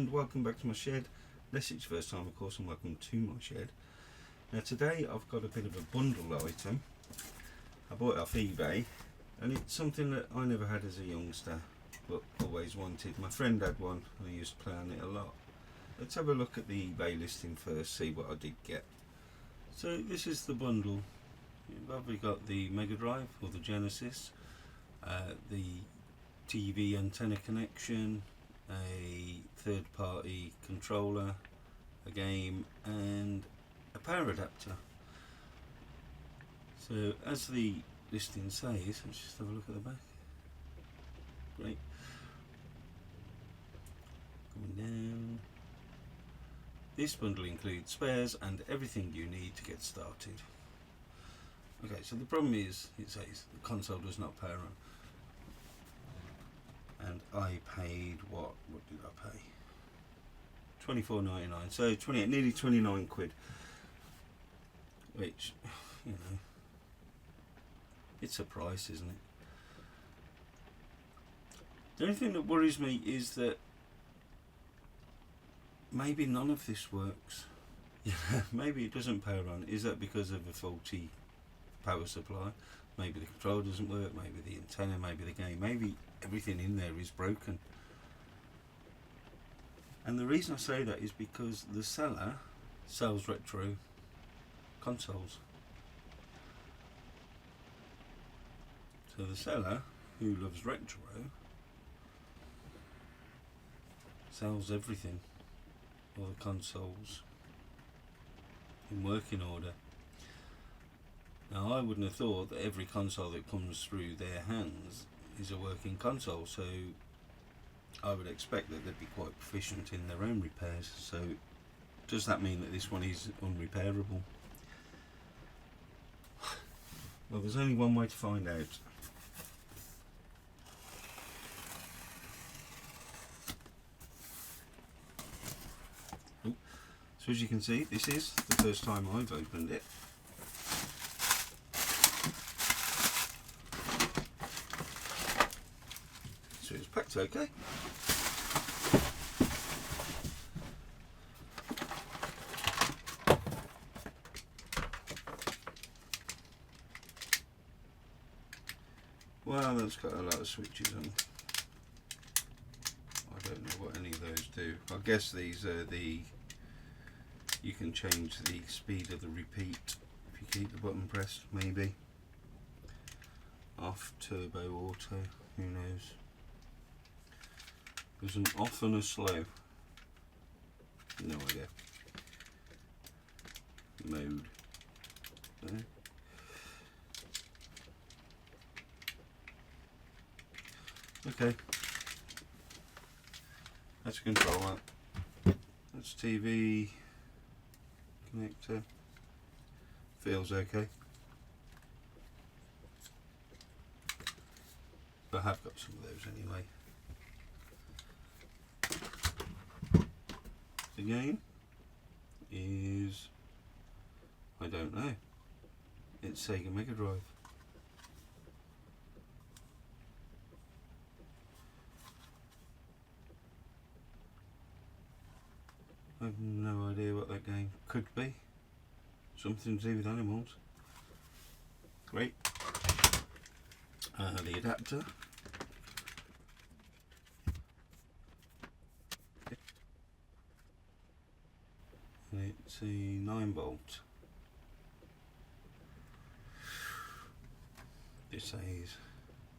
and welcome back to my shed. Unless it's your first time, of course, and welcome to my shed. Now today I've got a bit of a bundle item. I bought it off eBay, and it's something that I never had as a youngster but always wanted. My friend had one and I used to play on it a lot. Let's have a look at the eBay listing first, see what I did get. So this is the bundle. You've probably got the Mega Drive or the Genesis, the TV antenna connection, a third-party controller, a game, and a power adapter. So as the listing says, let's just have a look at the back. Great. Coming down. This bundle includes spares and everything you need to get started. Okay, so the problem is, it says the console does not power on. And I paid what did I pay? $24.99, so 28, nearly 29 quid. Which, you know, it's a price, isn't it? The only thing that worries me is that maybe none of this works. Maybe it doesn't power on. Is that because of a faulty power supply? Maybe the controller doesn't work, maybe the antenna, maybe the game, maybe everything in there is broken. And the reason I say that is because the seller sells retro consoles. So the seller, who loves retro, sells everything, all the consoles, in working order. Now I wouldn't have thought that every console that comes through their hands is a working console, so I would expect that they'd be quite proficient in their own repairs. So does that mean that this one is unrepairable? Well, there's only one way to find out. So as you can see, this is the first time I've opened it. So it's packed okay. Well, that's got a lot of switches on. I don't know what any of those do. I guess these are you can change the speed of the repeat if you keep the button pressed, maybe. Off, turbo, auto, who knows. There's an off and a slow. No idea. Mode. No. Okay. That's a controller. That's TV connector. Feels okay. I have got some of those anyway. The game is, I don't know. It's Sega Mega Drive. I have no idea what that game could be. Something to do with animals. Great. The adapter. It's a 9-volt. This says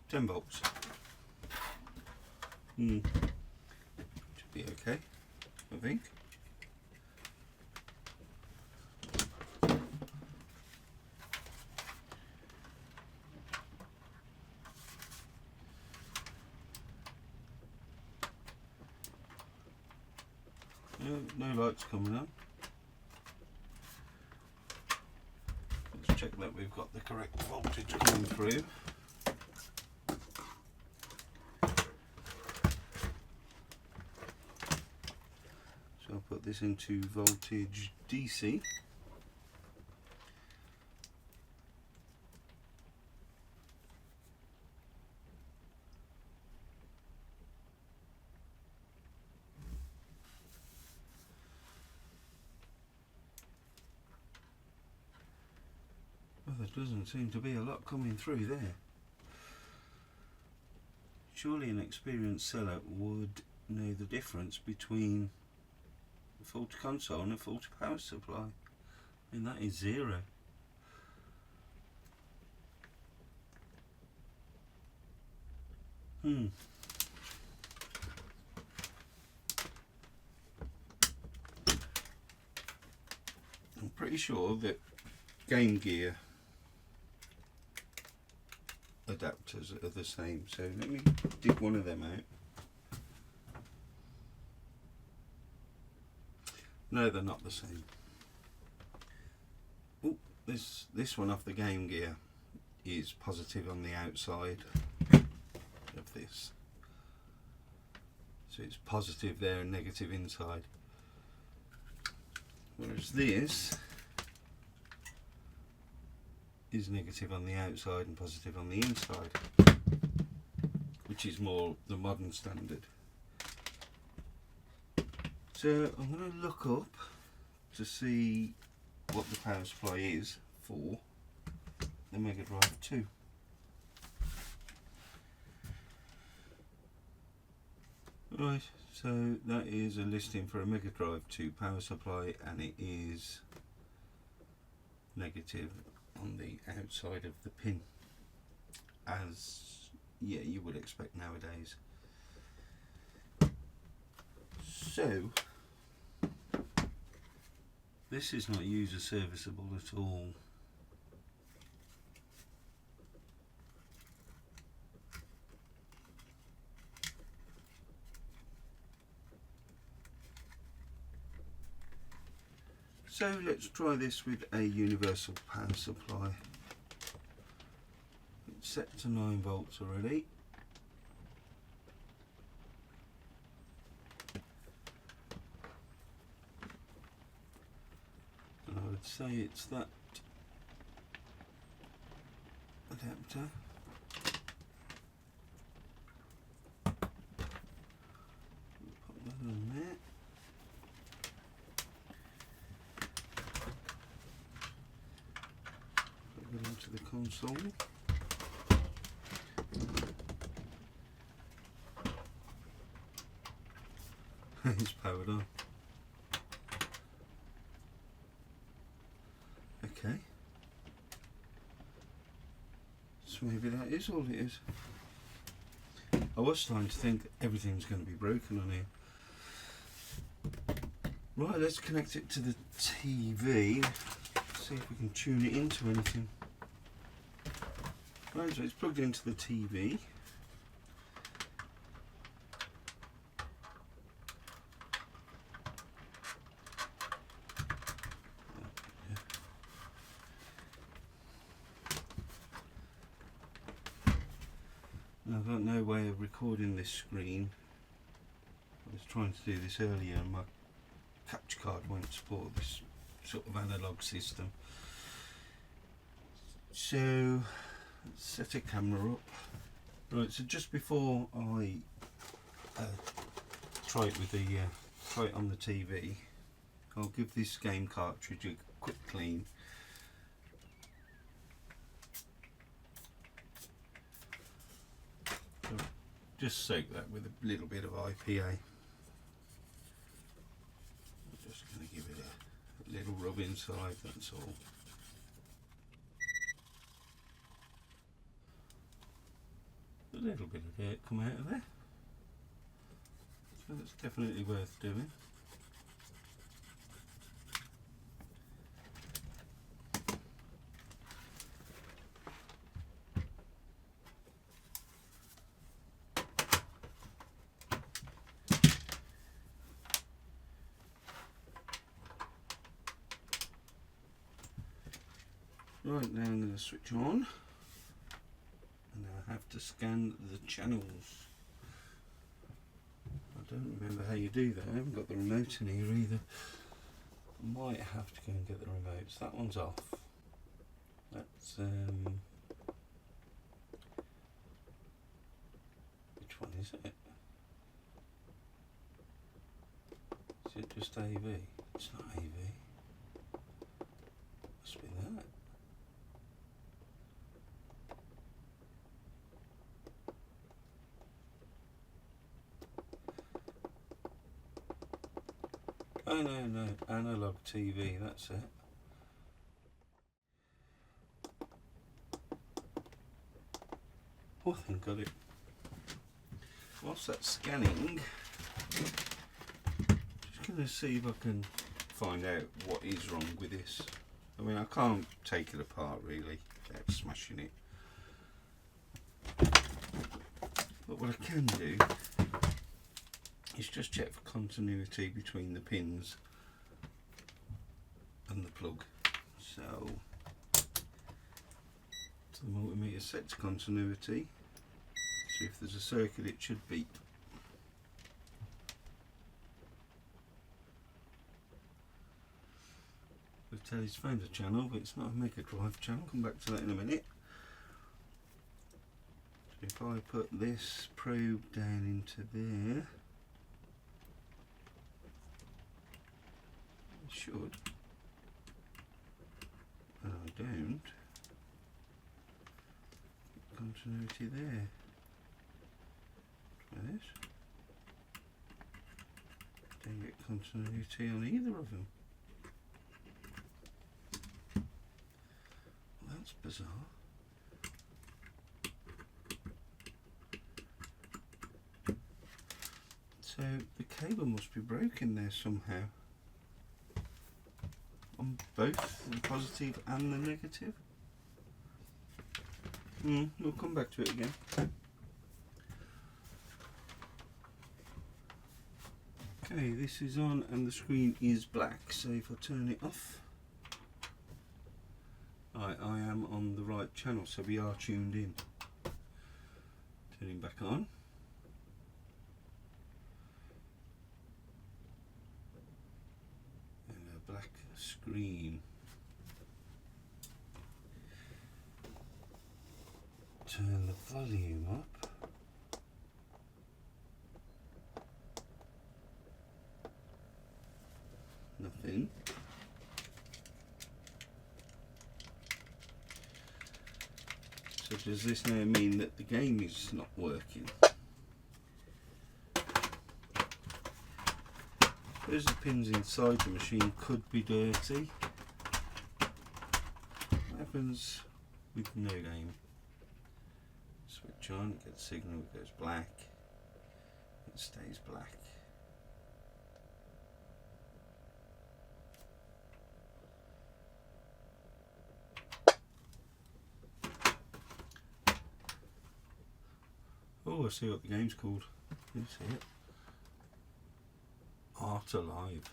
10 volts. Should be okay, I think. No lights coming up. Let's check that we've got the correct voltage coming through. So I'll put this into voltage DC. Well, there doesn't seem to be a lot coming through there. Surely an experienced seller would know the difference between a faulty console and a faulty power supply. And that is zero. I'm pretty sure that Game Gear adapters are the same, so let me dig one of them out. No, they're not the same. Oh, this one off the Game Gear is positive on the outside of this, so it's positive there and negative inside, whereas this is negative on the outside and positive on the inside, which is more the modern standard. So I'm going to look up to see what the power supply is for the Mega Drive II. Right, so that is a listing for a Mega Drive II power supply, and it is negative on the outside of the pin, as you would expect nowadays. So this is not user serviceable at all. So let's try this with a universal power supply. It's set to 9 volts already. And I would say it's that adapter. Put that on there. Onto the console. It's powered on. Okay. So maybe that is all it is. I was starting to think everything's going to be broken on here. Right, let's connect it to the TV. See if we can tune it into anything. Right, so it's plugged into the TV. Now, I've got no way of recording this screen. I was trying to do this earlier and my capture card won't support this sort of analog system. So let's set a camera up. Right, so just before I try it with the try it on the TV, I'll give this game cartridge a quick clean. So just soak that with a little bit of IPA. I'm just going to give it a little rub inside, that's all. A little bit of dirt come out of there, so that's definitely worth doing. Right, now I'm going to switch on. And I have to scan the channels. I don't remember how you do that. I haven't got the remote in here either. I might have to go and get the remotes. That one's off. That's which one is it? Is it just AV? It's not AV. Must be that. no, analog TV, that's it. Oh, I think got it. Whilst that's scanning, just going to see if I can find out what is wrong with this. I mean, I can't take it apart really without smashing it. But what I can do is just check for continuity between the pins and the plug. So the multimeter sets continuity. So if there's a circuit, it should beep. The telly's found a channel, but it's not a Mega Drive channel. Come back to that in a minute. So if I put this probe down into there, it should. And I don't. Continuity there. Try this. Don't get continuity on either of them. Well, that's bizarre. So the cable must be broken there somehow. On both the positive and the negative. We'll come back to it again. Okay, this is on and the screen is black, so if I turn it off, I am on the right channel, so we are tuned in. Turning back on. And a black screen. Turn the volume up. Nothing. So does this now mean that the game is not working? Those pins inside the machine could be dirty. What happens with no game? Switch on, it gets signal, it goes black, it stays black. Oh, I see what the game's called. You see it? Art Alive.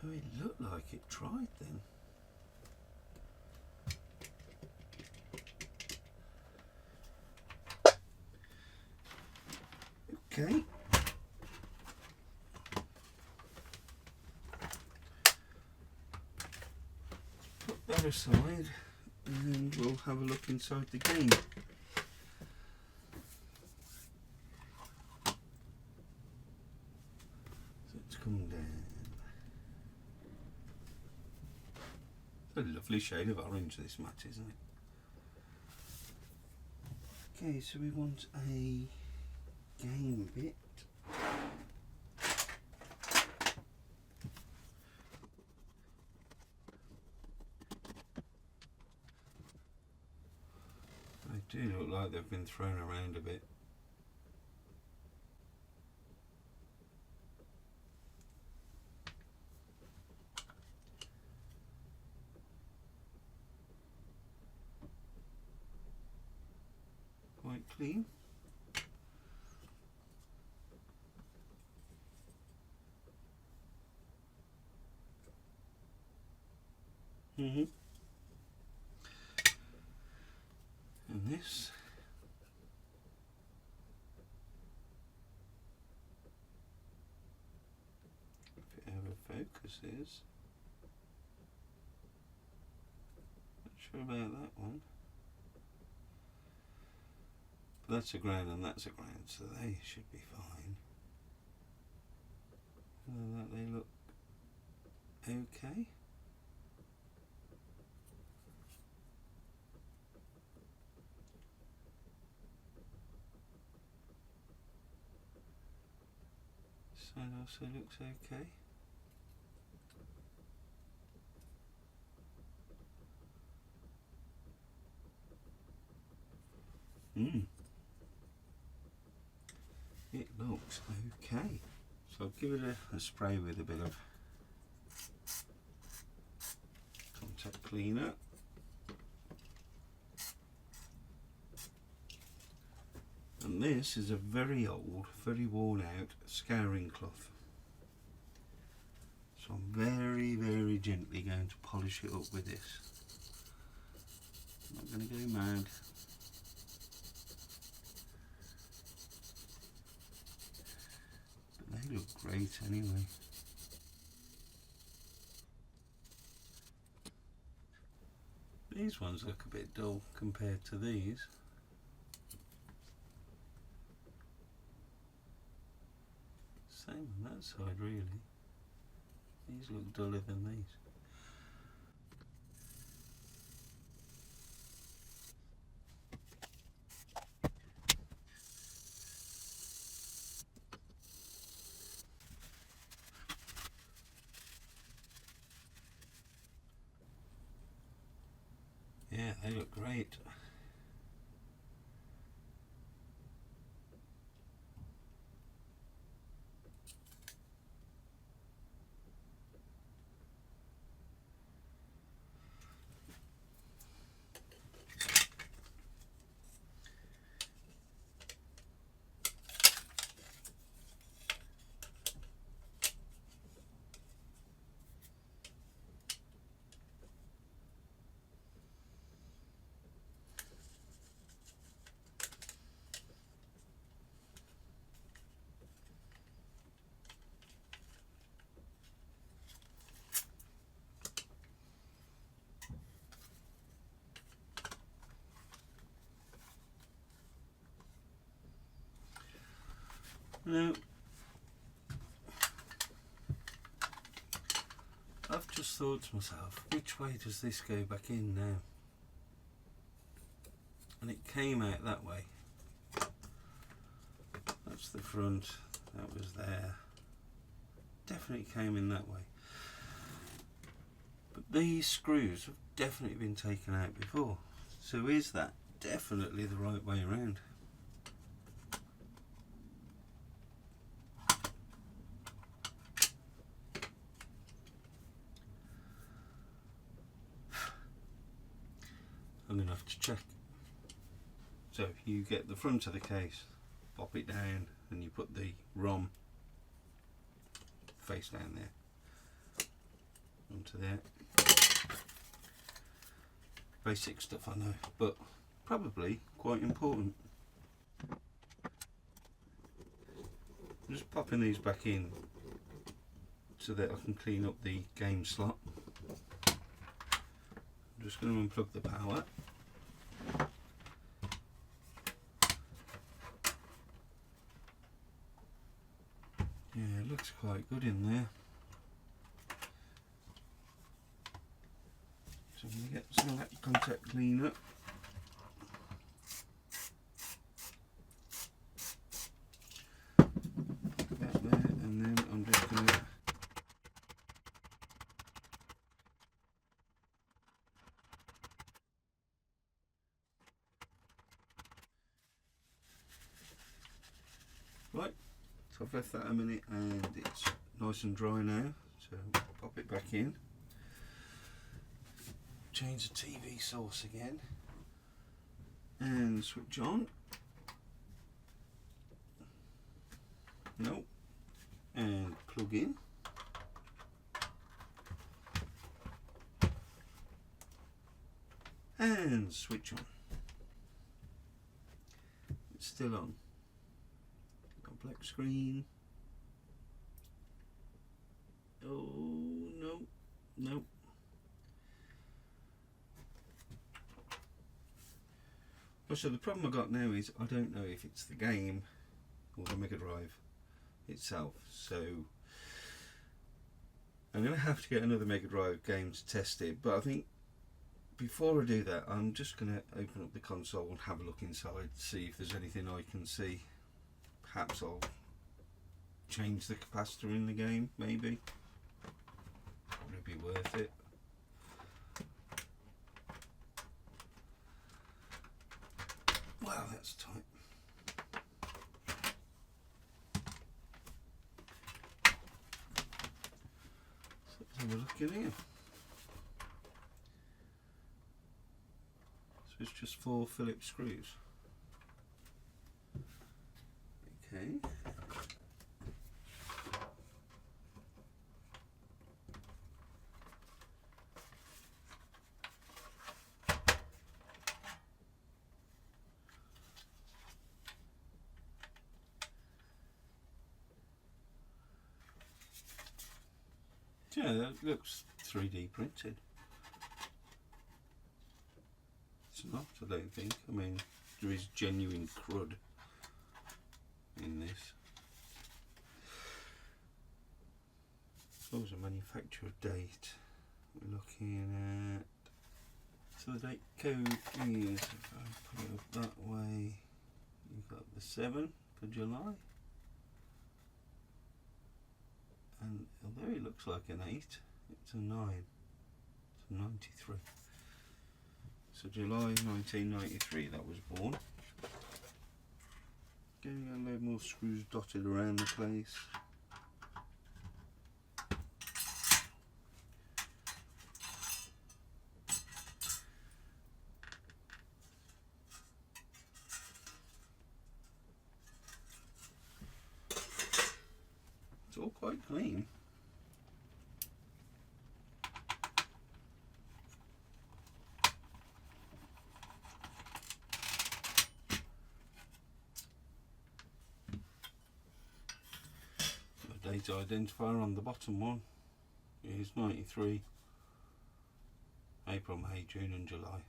Oh, it looked like it tried then. Okay. Put that aside and we'll have a look inside the game. So it's come down. It's a lovely shade of orange, this mat, isn't it? Okay, so we want a game bit. They do look like they've been thrown around a bit. Quite clean. And this. If it ever focuses. Not sure about that one. But that's a ground and that's a ground, so they should be fine. Other than that, they look okay. side also looks okay. It looks okay. So I'll give it a spray with a bit of contact cleaner. And this is a very old, very worn out scouring cloth. So I'm very, very gently going to polish it up with this. I'm not going to go mad. But they look great anyway. These ones look a bit dull compared to these. Same on that side really. These look duller than these. Yeah, they look great. Now, I've just thought to myself, which way does this go back in now? And it came out that way. That's the front, that was there. Definitely came in that way. But these screws have definitely been taken out before. So is that definitely the right way around? I'm going to have to check. So you get the front of the case, pop it down, and you put the ROM face down there onto there. Basic stuff I know, but probably quite important. I'm just popping these back in so that I can clean up the game slot. I'm just going to unplug the power. Yeah, it looks quite good in there. So I'm going to get some of that contact cleaner. Put that there, and then I'm just going to right. So I've left that a minute and it's nice and dry now, so pop it back in. Change the TV source again and switch on. No. And plug in. And switch on. It's still on. Black screen. Oh no, no. So the problem I got now is I don't know if it's the game or the Mega Drive itself. So I'm going to have to get another Mega Drive game to test it. But I think before I do that, I'm just going to open up the console and have a look inside, see if there's anything I can see. Perhaps I'll change the capacitor in the game, maybe. Would it be worth it? Wow, that's tight. So let's have a look in here. So it's just 4 Phillips screws. Okay. Yeah, that looks 3D printed. It's not, I don't think. I mean, there is genuine crud in this. So there's a manufacturer date. We're looking at, so the date code is, if I put it up that way, you've got the 7 for July. And although it looks like an 8, it's a 9. It's a 93. So July 1993 that was born. Getting a load more screws dotted around the place. It's all quite clean. The date identifier on the bottom one is 93, April, May, June and July.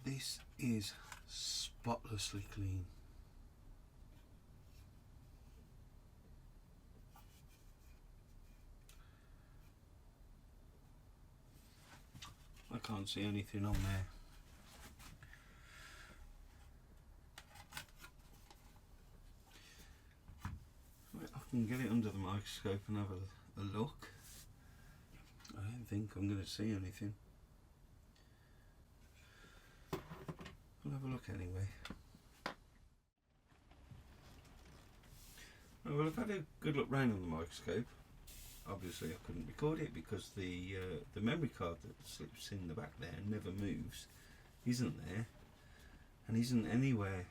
This is spotlessly clean. I can't see anything on there. I can get it under the microscope and have a look. I don't think I'm going to see anything. I'll have a look anyway. Well, I've had a good look round on the microscope. Obviously I couldn't record it because the memory card that slips in the back there never moves, isn't there, and isn't anywhere.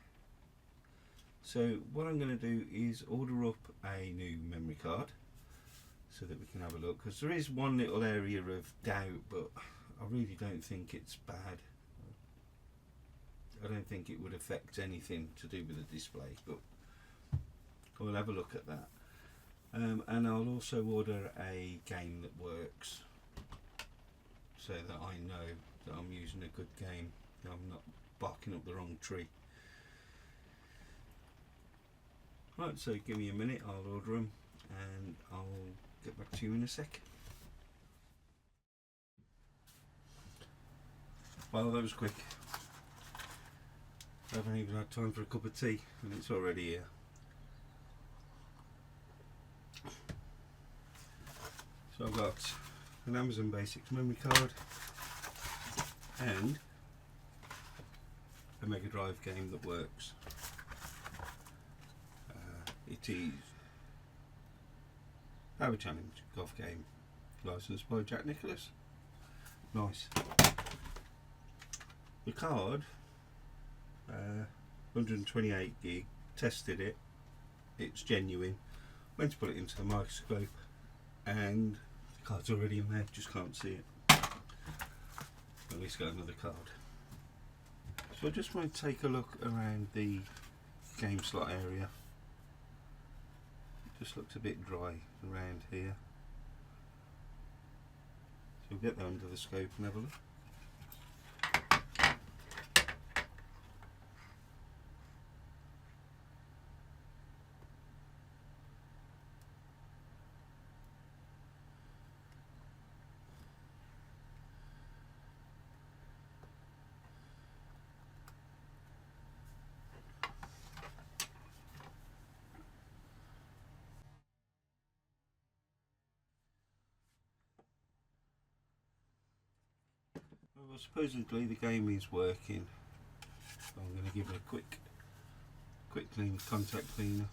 So what I'm going to do is order up a new memory card so that we can have a look, because there is one little area of doubt, but I really don't think it's bad. I don't think it would affect anything to do with the display, but we'll have a look at that. And I'll also order a game that works so that I know that I'm using a good game, that I'm not barking up the wrong tree. Right, so give me a minute, I'll order them and I'll get back to you in a sec. Well, that was quick. I haven't even had time for a cup of tea and it's already here. So I've got an Amazon Basics memory card and a Mega Drive game that works. It is Power Challenge golf game, licensed by Jack Nicklaus. Nice. The card, 128 gig, tested it, it's genuine. Went to put it into the microscope and the card's already in there, just can't see it. At least got another card. So I just want to take a look around the game slot area. It just looks a bit dry around here. So we'll get that under the scope and have a look. Well, supposedly the game is working. So I'm going to give it a quick clean, contact cleaner.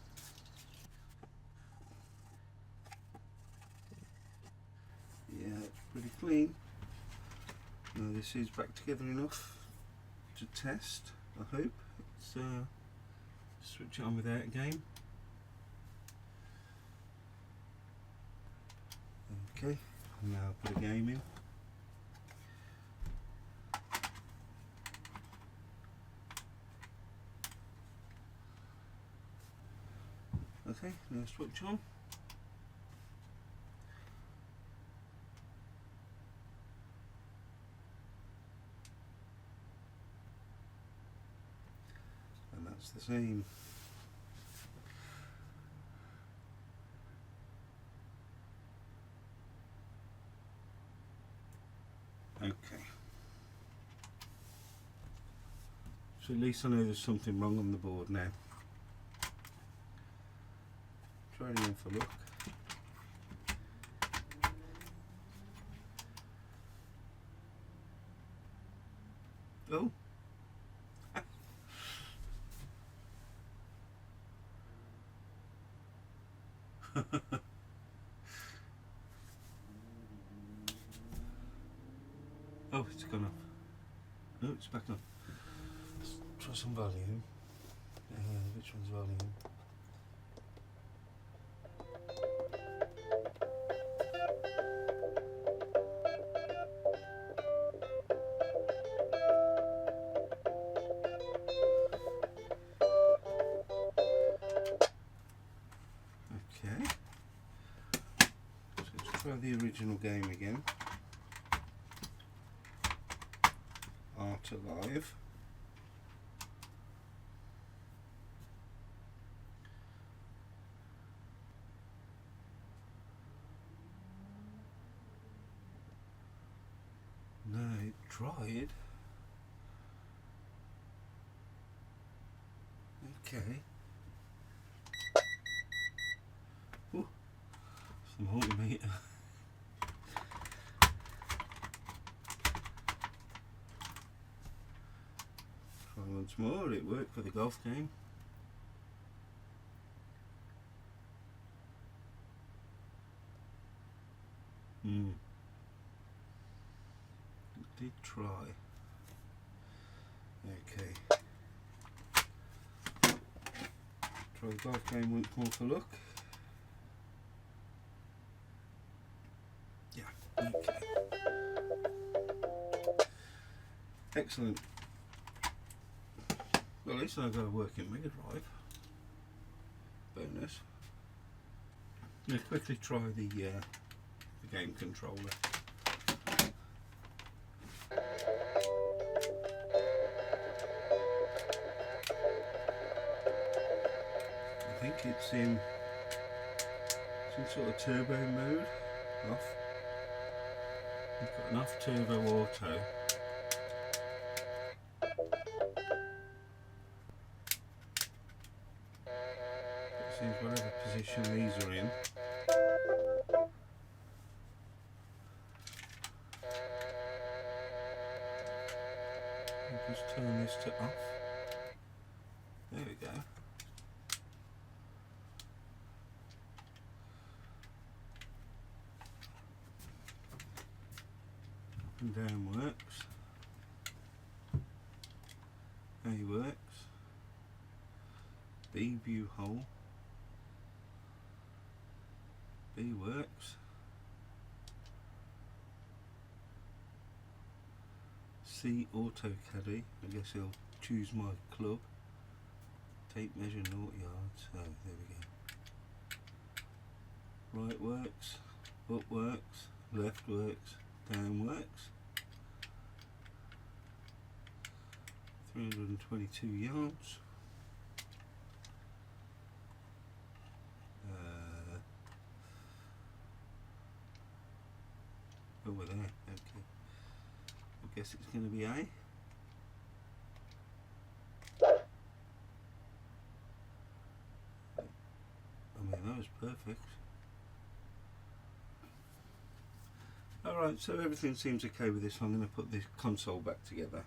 Yeah, it's pretty clean. Now this is back together enough to test, I hope. Let's switch it on without a game. Okay, now I'll put a game in. Okay, now switch on. And that's the same. Okay. So at least I know there's something wrong on the board now. Try it again for luck. Oh. Oh, it's gone off. No, it's back on. Let's try some volume. Which one's volume? Okay. So let's try the original game again. Art Alive. No, it tried. Okay. Ooh, some multimeter. Try once more. It worked for the golf game. It did try. Okay. Try the golf game once more for luck. Yeah. Okay. Excellent. Well, at least I've got a working Mega Drive. Bonus. Now quickly try the game controller. I think it's in some sort of turbo mode. Off. I've got an off turbo auto. It seems whatever position these are in. I'll just turn this to off. There we go. Up and down works. A works. B view hole. B works. C auto caddy. I guess he'll choose my club. Tape measure 0 yards. Oh, there we go. Right works. Up works. Left works. Down works. 322 yards. Over there, okay. I guess it's going to be A. I mean, that was perfect. Alright. Alright, so everything seems okay with this. I'm going to put this console back together.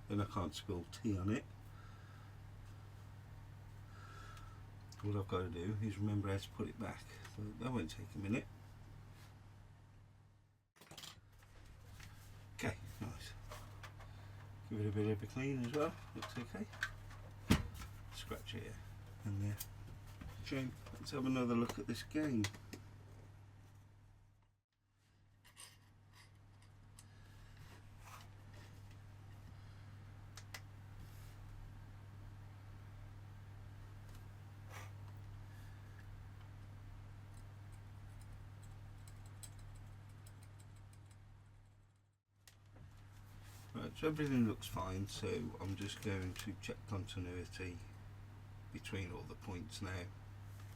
Then I can't spill tea on it. All I've got to do is remember how to put it back. But that won't take a minute. Okay, nice. Give it a bit of a clean as well. Looks okay. Scratch here and there. Okay, let's have another look at this game. Right, so everything looks fine, so I'm just going to check continuity between all the points now.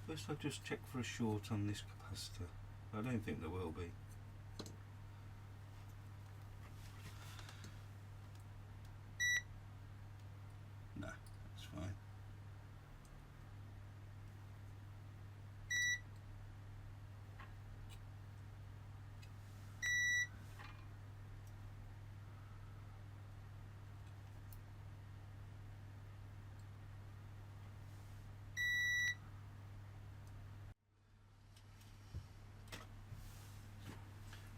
First I'll just check for a short on this capacitor. I don't think there will be. No, that's fine.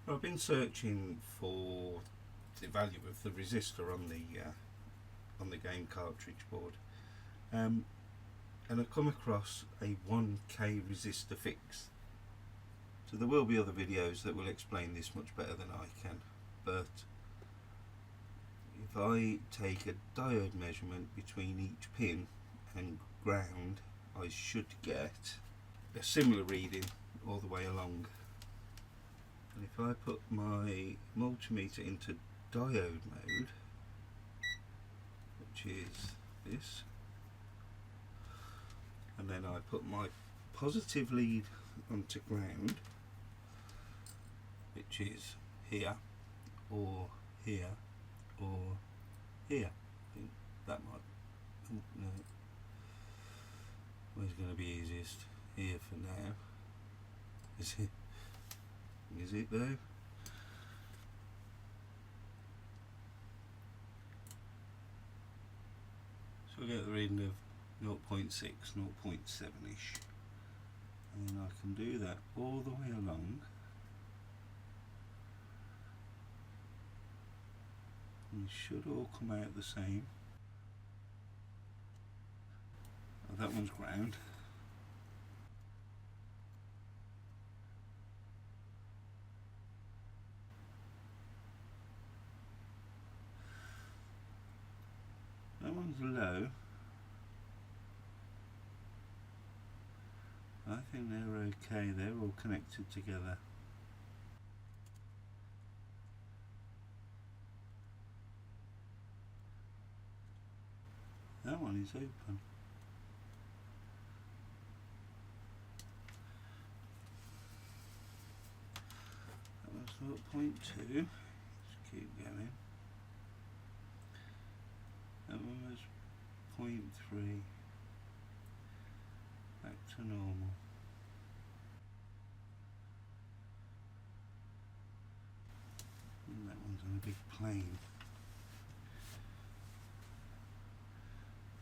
I've been searching for the value of the resistor on the game cartridge board, and I've come across a 1K resistor fix. So there will be other videos that will explain this much better than I can, but if I take a diode measurement between each pin and ground, I should get a similar reading all the way along. And if I put my multimeter into diode mode, which is this, and then I put my positive lead onto ground, which is here, or here, or here. I think that might, oh, no, where's going to be easiest? Here for now. Is it? Is it though? So I get the reading of 0.6, 0.7ish, and then I can do that all the way along. And it should all come out the same. Oh, that one's ground. That one's low. I think they're okay, they're all connected together. That one is open. That was 0.2. Let's keep going. That one was 0.3. Back to normal. And that one's on a big plane.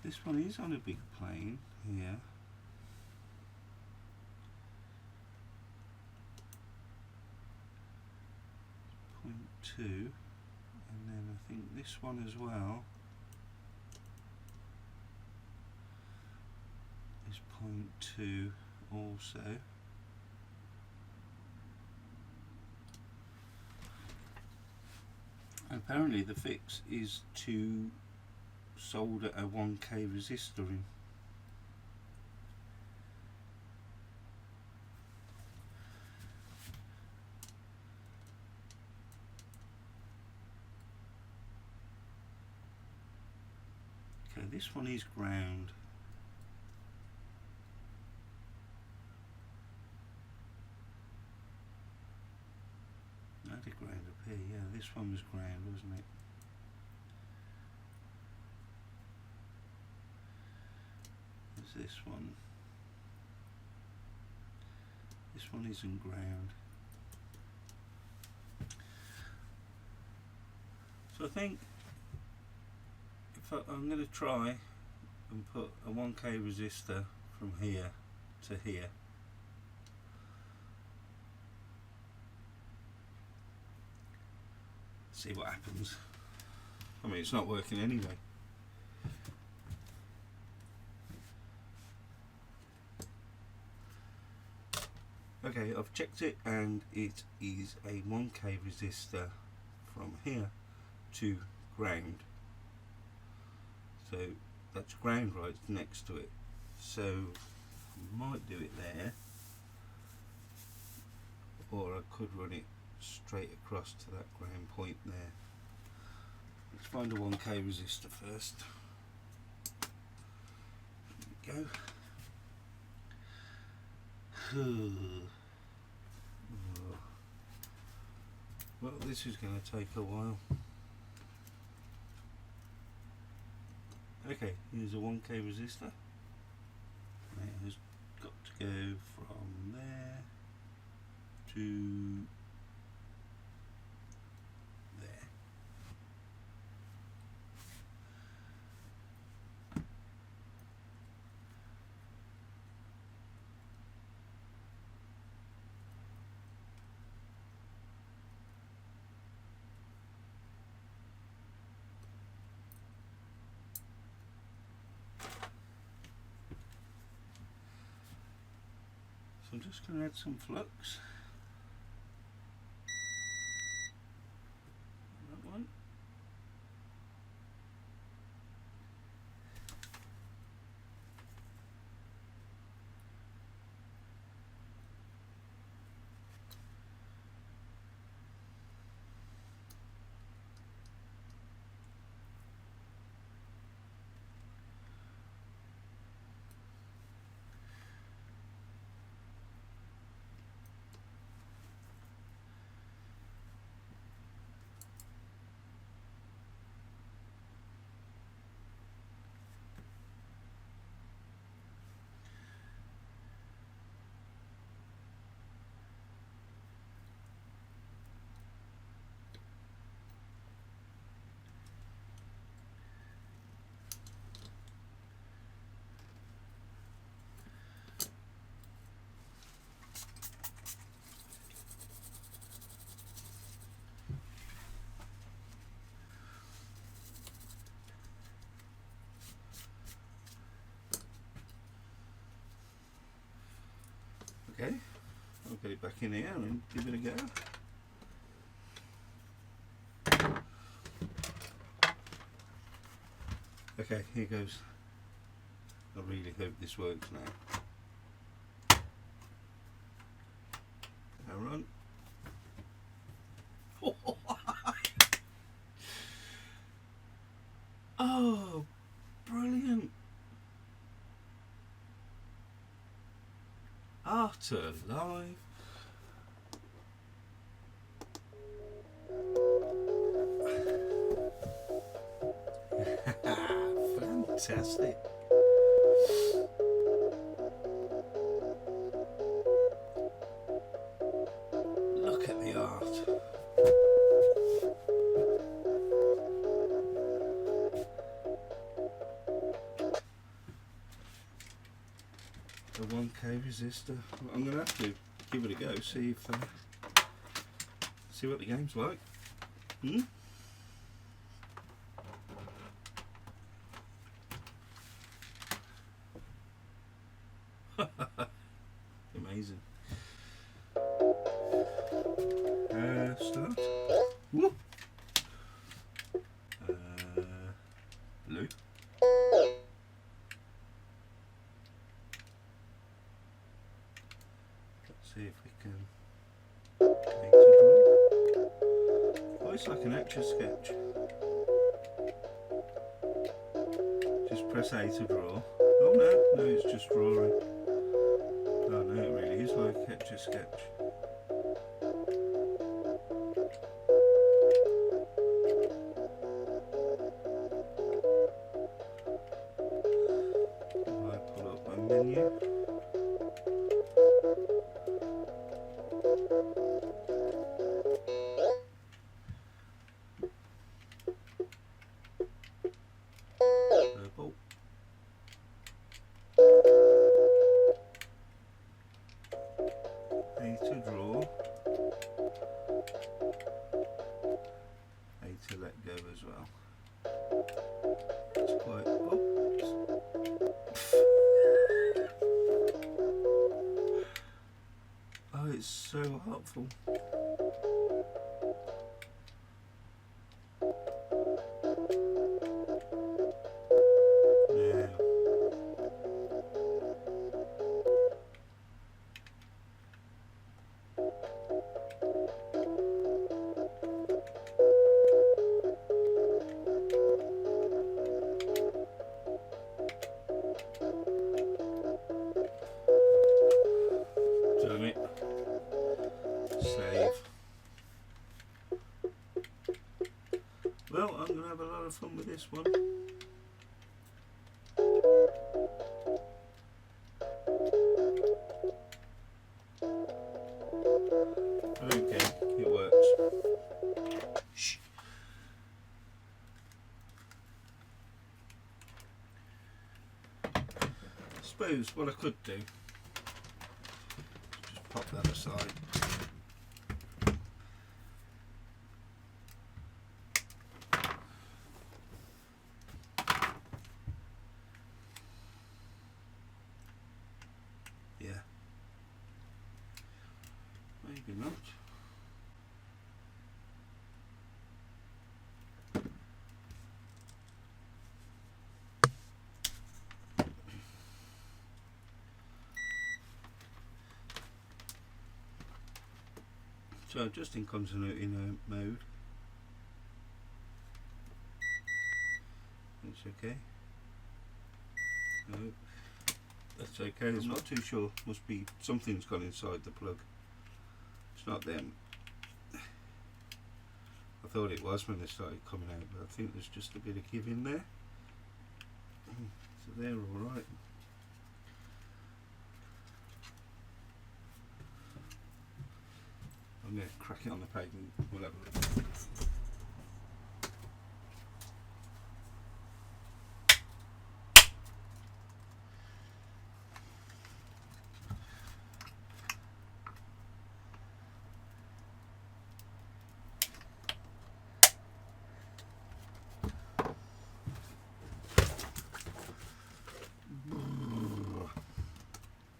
This one is on a big plane here. .2, and then I think this one as well is 0.2 also. Apparently the fix is to solder a 1K resistor in. Okay, this one is ground. I had a ground up here, yeah, this one was ground, wasn't it? There's this one. This one isn't ground. So I think I'm going to try and put a 1K resistor from here to here. See what happens. I mean, it's not working anyway. Okay, I've checked it and it is a 1K resistor from here to ground. So that's ground right next to it. So I might do it there, or I could run it straight across to that ground point there. Let's find a 1K resistor first. There we go. Well, this is going to take a while. Okay, here's a 1K resistor. It has got to go from there to there. So I'm just going to add some flux. That one. Okay, I'll get it back in here and give it a go. Okay, here goes. I really hope this works now. Now run. Oh, brilliant. Art alive. Fantastic. Look at the art. A 1K resistor. I'm going to have to give it a go, see what the game's like. Amazing. Start. Whoop. Blue. Let's see if we can make it run. Oh, it's like an Etch-a-Sketch. Just press A to draw. Oh no, it's just drawing. Oh no, it really is like Etch-a-Sketch. I pull up my menu. to draw, A to let go as well. It's quite, oh, it's so helpful. Damn it. Save. Well, I'm going to have a lot of fun with this one. I don't care, it works. Shh. I suppose what I could do, just pop that aside. Yeah, maybe not. So just in continuity mode, it's okay. No, that's okay. I'm not too sure. Must be something's gone inside the plug. It's not them. I thought it was when they started coming out, but I think there's just a bit of give in there. So they're all right. I'm going to crack it on the pavement. We'll have a look.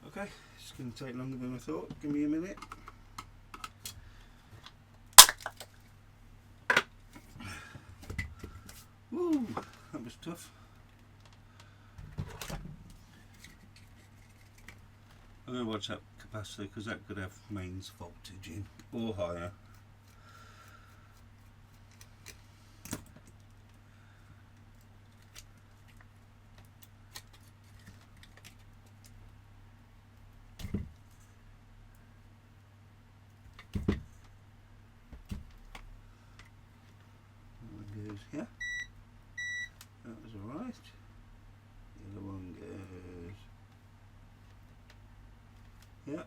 Okay, it's going to take longer than I thought. Give me a minute. Woo, that was tough. I'm going to watch that capacitor because that could have mains voltage in or higher. Here. That was alright. The other one goes. Yeah.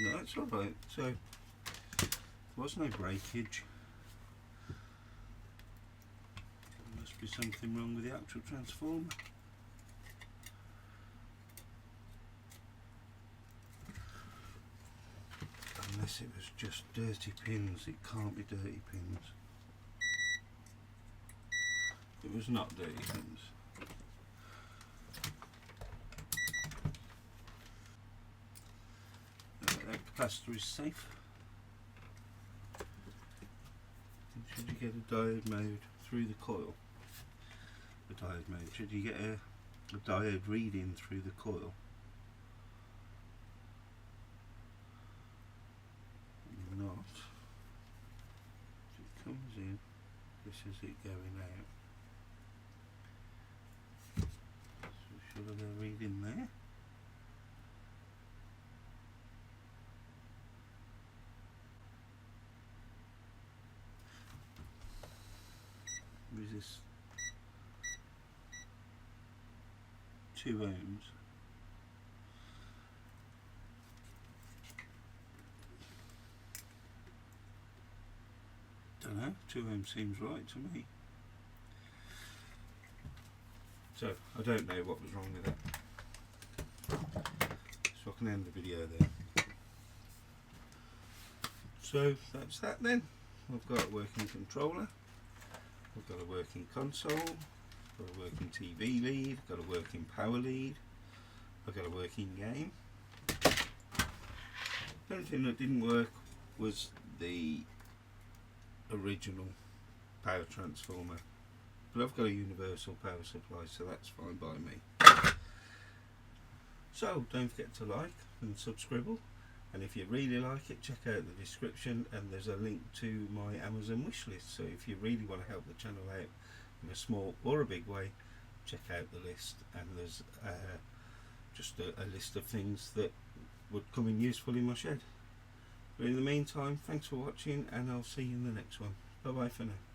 No, it's alright. So there was no breakage. There must be something wrong with the actual transformer. Unless it was just dirty pins. It can't be dirty pins. It was not dirty pins. That capacitor is safe. And should you get a diode mode through the coil? The diode mode. Should you get a diode reading through the coil? Not. It comes in. This is it going out. Should I go read in there? Resist 2 ohms. Don't know, 2 ohms seems right to me. So, I don't know what was wrong with it. So I can end the video there. So that's that then. I've got a working controller, I've got a working console, I've got a working TV lead, I've got a working power lead, I've got a working game. The only thing that didn't work was the original power transformer, but I've got a universal power supply, so that's fine by me. So don't forget to like and subscribe, and if you really like it, check out the description and there's a link to my Amazon wish list. So if you really want to help the channel out in a small or a big way, check out the list, and there's just a list of things that would come in useful in my shed. But in the meantime, thanks for watching, and I'll see you in the next one. Bye bye for now.